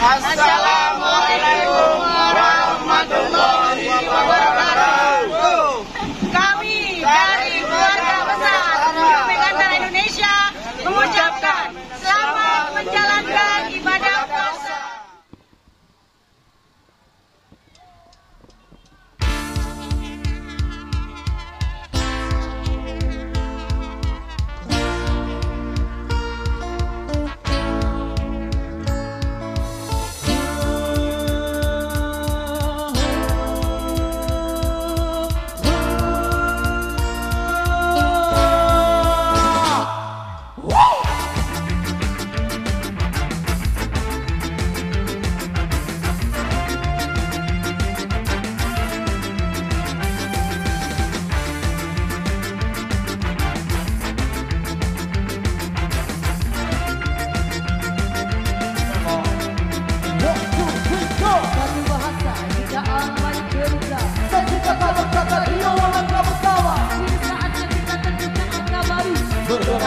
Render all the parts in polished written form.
Assalamualaikum warahmatullahi wabarakatuh. Kami dari Keluarga Besar Pegatan Indonesia mengucapkan selamat menjalankan ibadah puasa.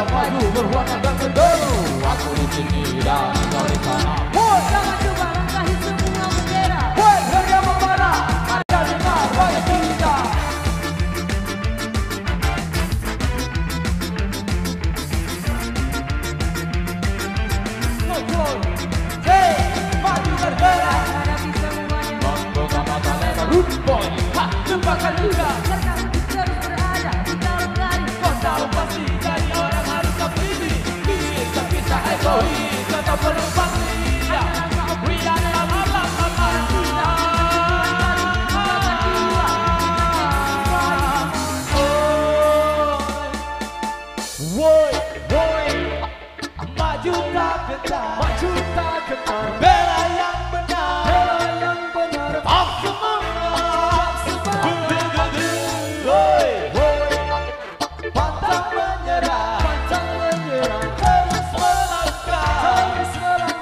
Maju berwarna dan berderu. Aku di sini dan dari sana. Woi, jangan coba langkahi semua bendera. Woi, gereja membara, ada dengar banyak kita. Woi, hey, maju bergerak. Hadapi semuanya. Membuka mata lebar, root boy, ha, lupakan juga. Serta terus berada di dalam garis. Kau tahu pasti jadi orang harus seperti ini. Kita egois, tetap penumpang dia. Pria dalam alam woi, woi, maju tak gentar, bela yang benar, tak semangat, woi, woi, pantang menyerah, terus melangkah,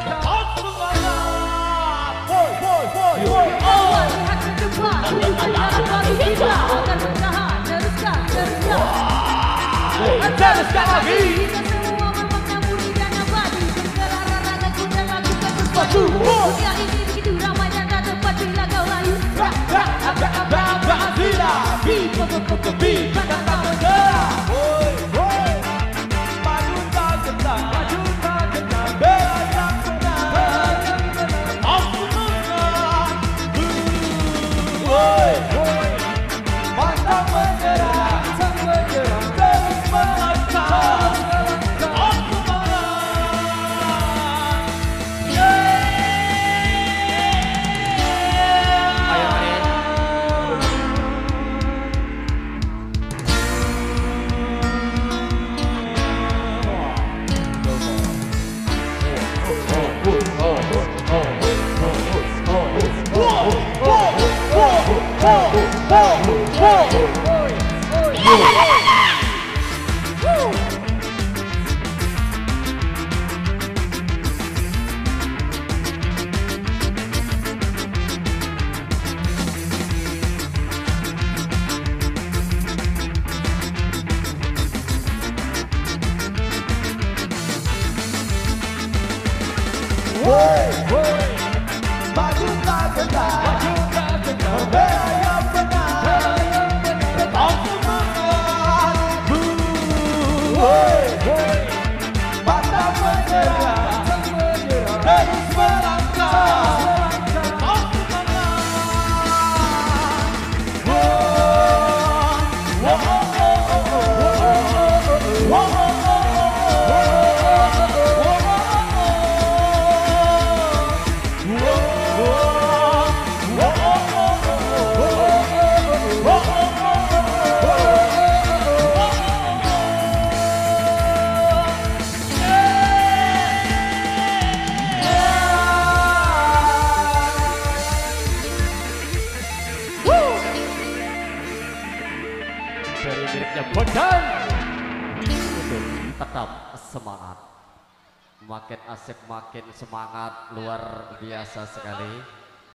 tak semangat, woi, woi, woi, woi, Woi, lihat ke depan. Jalan bagi kita akan bertahan. Teruskan. teruskan lagi. Kita semua bermakna murni dan abadi. Bergerak raga kita lakukan sesuatu. Woi. Dunia ini begitu ramai dan tak tepat bila kau layu. Maju tak gentar, berbela yang benar, tak semangat, woi, pantang menyerah, terus melangkah, tak semangat, dan tetap semangat, makin asik makin semangat, luar biasa sekali.